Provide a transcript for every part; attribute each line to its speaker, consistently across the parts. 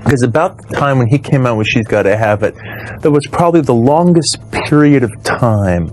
Speaker 1: Because about the time when he came out with She's Gotta Have It, there was probably the longest period of time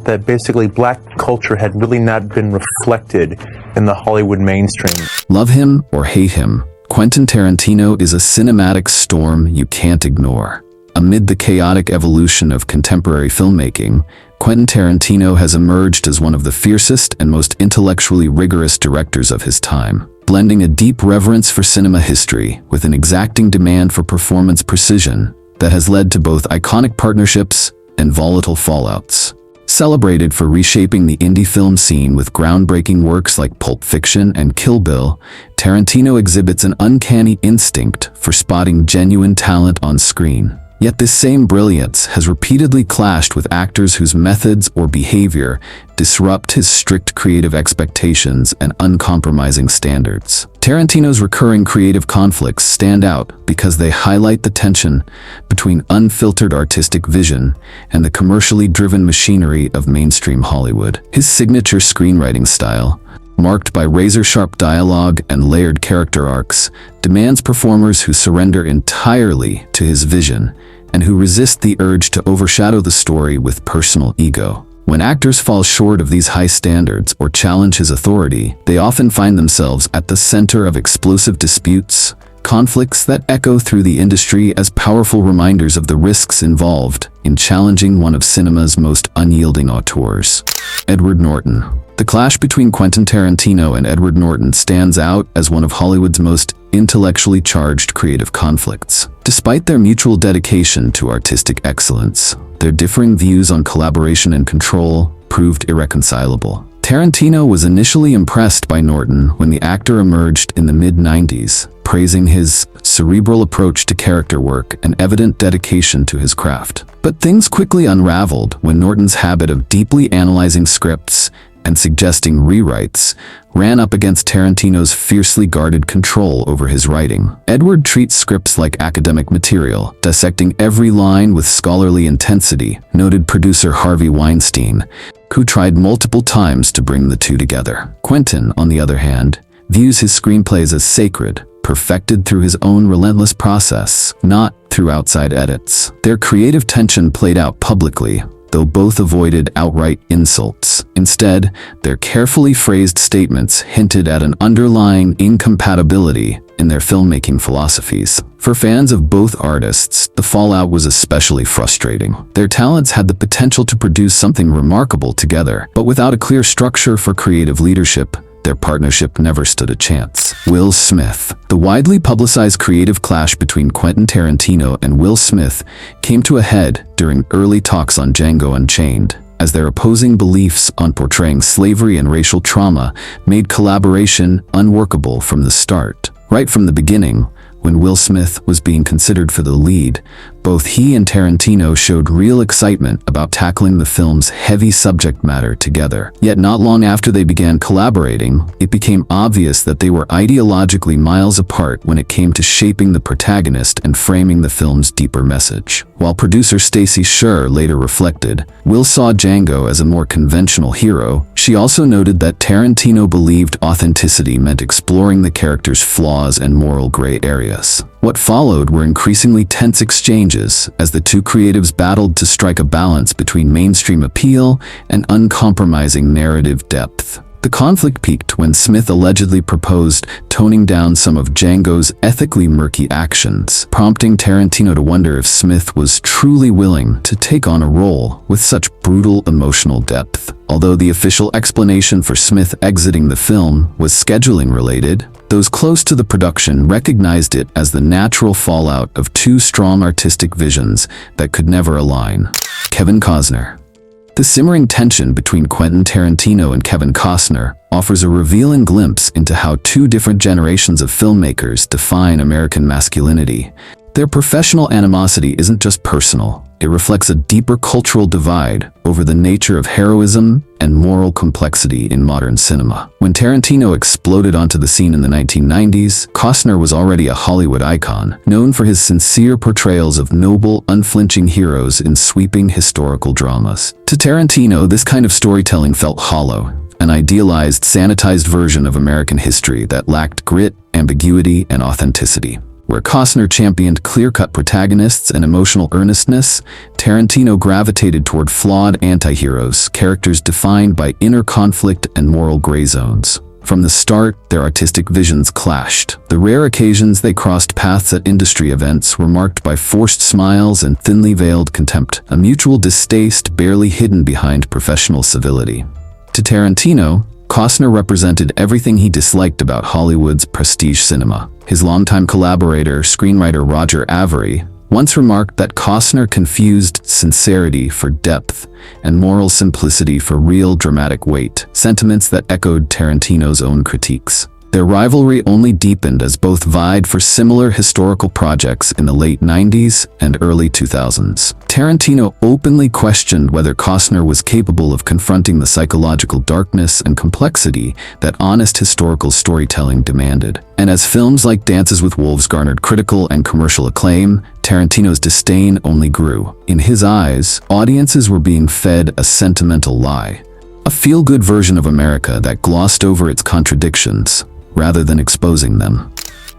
Speaker 1: that basically black culture had really not been reflected in the Hollywood mainstream.
Speaker 2: Love him or hate him, Quentin Tarantino is a cinematic storm you can't ignore. Amid the chaotic evolution of contemporary filmmaking, Quentin Tarantino has emerged as one of the fiercest and most intellectually rigorous directors of his time, blending a deep reverence for cinema history with an exacting demand for performance precision that has led to both iconic partnerships and volatile fallouts. Celebrated for reshaping the indie film scene with groundbreaking works like Pulp Fiction and Kill Bill, Tarantino exhibits an uncanny instinct for spotting genuine talent on screen. Yet this same brilliance has repeatedly clashed with actors whose methods or behavior disrupt his strict creative expectations and uncompromising standards. Tarantino's recurring creative conflicts stand out because they highlight the tension between unfiltered artistic vision and the commercially driven machinery of mainstream Hollywood. His signature screenwriting style, marked by razor-sharp dialogue and layered character arcs, demands performers who surrender entirely to his vision and who resist the urge to overshadow the story with personal ego. When actors fall short of these high standards or challenge his authority, they often find themselves at the center of explosive disputes, conflicts that echo through the industry as powerful reminders of the risks involved in challenging one of cinema's most unyielding auteurs. Edward Norton. The clash between Quentin Tarantino and Edward Norton stands out as one of Hollywood's most intellectually charged creative conflicts. Despite their mutual dedication to artistic excellence, their differing views on collaboration and control proved irreconcilable. Tarantino was initially impressed by Norton when the actor emerged in the mid-90s, praising his cerebral approach to character work and evident dedication to his craft. But things quickly unraveled when Norton's habit of deeply analyzing scripts and suggesting rewrites ran up against Tarantino's fiercely guarded control over his writing. Edward treats scripts like academic material, dissecting every line with scholarly intensity, noted producer Harvey Weinstein, who tried multiple times to bring the two together. Quentin, on the other hand, views his screenplays as sacred, perfected through his own relentless process, not through outside edits. Their creative tension played out publicly, though both avoided outright insults. Instead, their carefully phrased statements hinted at an underlying incompatibility in their filmmaking philosophies. For fans of both artists, the fallout was especially frustrating. Their talents had the potential to produce something remarkable together, but without a clear structure for creative leadership, their partnership never stood a chance. Will Smith. The widely publicized creative clash between Quentin Tarantino and Will Smith came to a head during early talks on Django Unchained, as their opposing beliefs on portraying slavery and racial trauma made collaboration unworkable from the start. Right from the beginning, when Will Smith was being considered for the lead, both he and Tarantino showed real excitement about tackling the film's heavy subject matter together. Yet not long after they began collaborating, it became obvious that they were ideologically miles apart when it came to shaping the protagonist and framing the film's deeper message. While producer Stacey Sher later reflected, Will saw Django as a more conventional hero, she also noted that Tarantino believed authenticity meant exploring the character's flaws and moral gray areas. What followed were increasingly tense exchanges as the two creatives battled to strike a balance between mainstream appeal and uncompromising narrative depth. The conflict peaked when Smith allegedly proposed toning down some of Django's ethically murky actions, prompting Tarantino to wonder if Smith was truly willing to take on a role with such brutal emotional depth. Although the official explanation for Smith exiting the film was scheduling related, those close to the production recognized it as the natural fallout of two strong artistic visions that could never align. Kevin Costner. The simmering tension between Quentin Tarantino and Kevin Costner offers a revealing glimpse into how two different generations of filmmakers define American masculinity. Their professional animosity isn't just personal. It reflects a deeper cultural divide over the nature of heroism and moral complexity in modern cinema. When Tarantino exploded onto the scene in the 1990s, Costner was already a Hollywood icon, known for his sincere portrayals of noble, unflinching heroes in sweeping historical dramas. To Tarantino, this kind of storytelling felt hollow, an idealized, sanitized version of American history that lacked grit, ambiguity, and authenticity. Where Costner championed clear-cut protagonists and emotional earnestness, Tarantino gravitated toward flawed anti-heroes, characters defined by inner conflict and moral gray zones. From the start, their artistic visions clashed. The rare occasions they crossed paths at industry events were marked by forced smiles and thinly veiled contempt, a mutual distaste barely hidden behind professional civility. To Tarantino, Costner represented everything he disliked about Hollywood's prestige cinema. His longtime collaborator, screenwriter Roger Avary, once remarked that Costner confused sincerity for depth and moral simplicity for real dramatic weight, sentiments that echoed Tarantino's own critiques. Their rivalry only deepened as both vied for similar historical projects in the late 90s and early 2000s. Tarantino openly questioned whether Costner was capable of confronting the psychological darkness and complexity that honest historical storytelling demanded. And as films like Dances with Wolves garnered critical and commercial acclaim, Tarantino's disdain only grew. In his eyes, audiences were being fed a sentimental lie, a feel-good version of America that glossed over its contradictions rather than exposing them.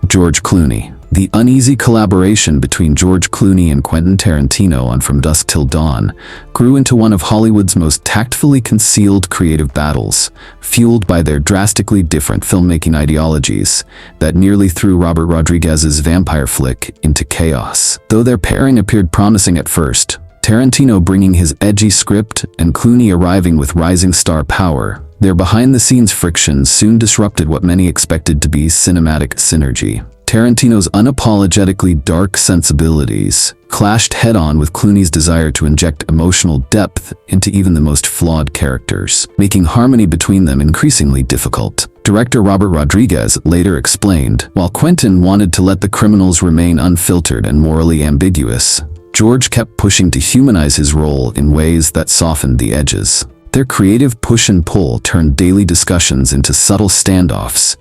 Speaker 2: George Clooney. The uneasy collaboration between George Clooney and Quentin Tarantino on From Dusk Till Dawn grew into one of Hollywood's most tactfully concealed creative battles, fueled by their drastically different filmmaking ideologies that nearly threw Robert Rodriguez's vampire flick into chaos. Though their pairing appeared promising at first, Tarantino bringing his edgy script and Clooney arriving with rising star power, their behind-the-scenes frictions soon disrupted what many expected to be cinematic synergy. Tarantino's unapologetically dark sensibilities clashed head-on with Clooney's desire to inject emotional depth into even the most flawed characters, making harmony between them increasingly difficult. Director Robert Rodriguez later explained, while Quentin wanted to let the criminals remain unfiltered and morally ambiguous, George kept pushing to humanize his role in ways that softened the edges. Their creative push and pull turned daily discussions into subtle standoffs,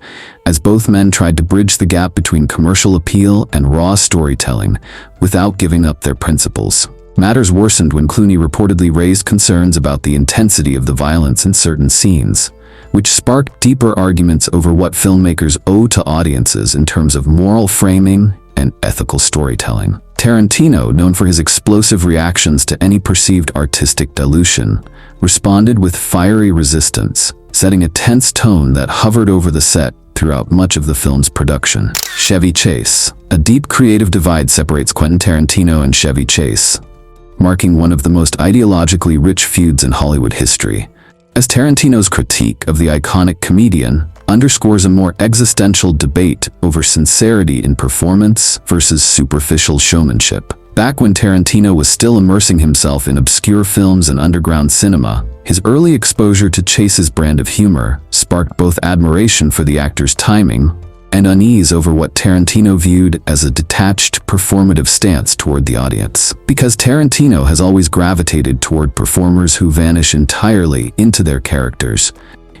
Speaker 2: as both men tried to bridge the gap between commercial appeal and raw storytelling without giving up their principles. Matters worsened when Clooney reportedly raised concerns about the intensity of the violence in certain scenes, which sparked deeper arguments over what filmmakers owe to audiences in terms of moral framing and ethical storytelling. Tarantino, known for his explosive reactions to any perceived artistic dilution, responded with fiery resistance, setting a tense tone that hovered over the set throughout much of the film's production. Chevy Chase. A deep creative divide separates Quentin Tarantino and Chevy Chase, marking one of the most ideologically rich feuds in Hollywood history, as Tarantino's critique of the iconic comedian underscores a more existential debate over sincerity in performance versus superficial showmanship. Back when Tarantino was still immersing himself in obscure films and underground cinema, his early exposure to Chase's brand of humor sparked both admiration for the actor's timing and unease over what Tarantino viewed as a detached, performative stance toward the audience. Because Tarantino has always gravitated toward performers who vanish entirely into their characters,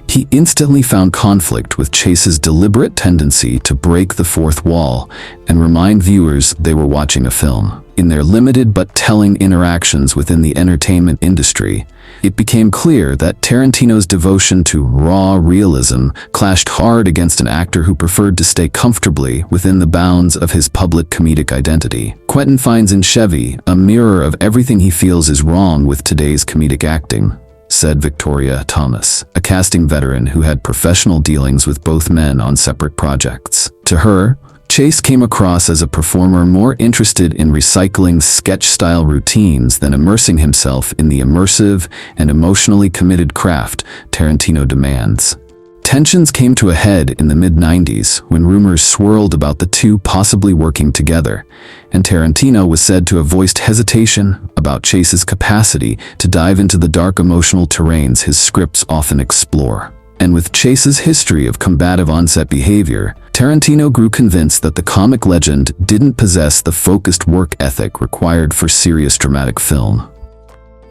Speaker 2: he instantly found conflict with Chase's deliberate tendency to break the fourth wall and remind viewers they were watching a film. In their limited but telling interactions within the entertainment industry, it became clear that Tarantino's devotion to raw realism clashed hard against an actor who preferred to stay comfortably within the bounds of his public comedic identity. Quentin finds in Chevy a mirror of everything he feels is wrong with today's comedic acting, said Victoria Thomas, a casting veteran who had professional dealings with both men on separate projects. To her, Chase came across as a performer more interested in recycling sketch-style routines than immersing himself in the immersive and emotionally committed craft Tarantino demands. Tensions came to a head in the mid-90s when rumors swirled about the two possibly working together, and Tarantino was said to have voiced hesitation about Chase's capacity to dive into the dark emotional terrains his scripts often explore. And with Chase's history of combative on-set behavior, Tarantino grew convinced that the comic legend didn't possess the focused work ethic required for serious dramatic film.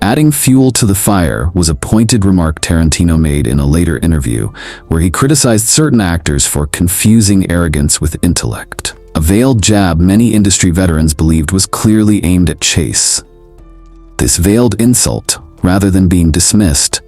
Speaker 2: Adding fuel to the fire was a pointed remark Tarantino made in a later interview, where he criticized certain actors for confusing arrogance with intellect, a veiled jab many industry veterans believed was clearly aimed at Chase. This veiled insult, rather than being dismissed,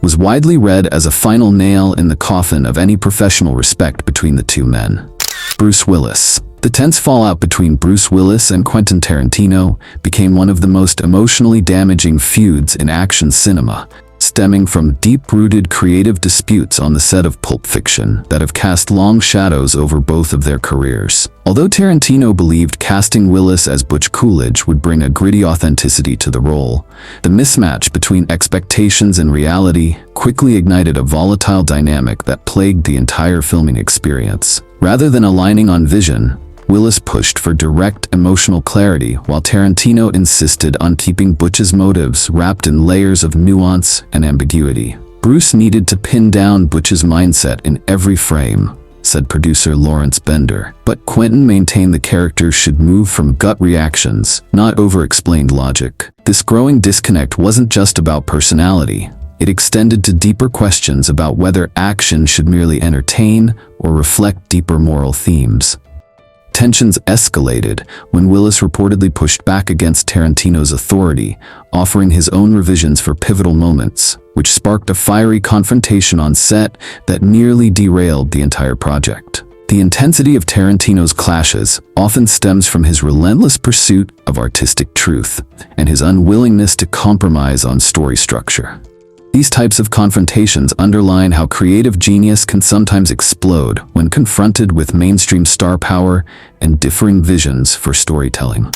Speaker 2: was widely read as a final nail in the coffin of any professional respect between the two men. Bruce Willis. The tense fallout between Bruce Willis and Quentin Tarantino became one of the most emotionally damaging feuds in action cinema, stemming from deep-rooted creative disputes on the set of Pulp Fiction that have cast long shadows over both of their careers. Although Tarantino believed casting Willis as Butch Coolidge would bring a gritty authenticity to the role, the mismatch between expectations and reality quickly ignited a volatile dynamic that plagued the entire filming experience. Rather than aligning on vision, Willis pushed for direct emotional clarity while Tarantino insisted on keeping Butch's motives wrapped in layers of nuance and ambiguity. Bruce needed to pin down Butch's mindset in every frame, said producer Lawrence Bender, but Quentin maintained the character should move from gut reactions, not over-explained logic. This growing disconnect wasn't just about personality. It extended to deeper questions about whether action should merely entertain or reflect deeper moral themes. Tensions escalated when Willis reportedly pushed back against Tarantino's authority, offering his own revisions for pivotal moments, which sparked a fiery confrontation on set that nearly derailed the entire project. The intensity of Tarantino's clashes often stems from his relentless pursuit of artistic truth and his unwillingness to compromise on story structure. These types of confrontations underline how creative genius can sometimes explode when confronted with mainstream star power and differing visions for storytelling.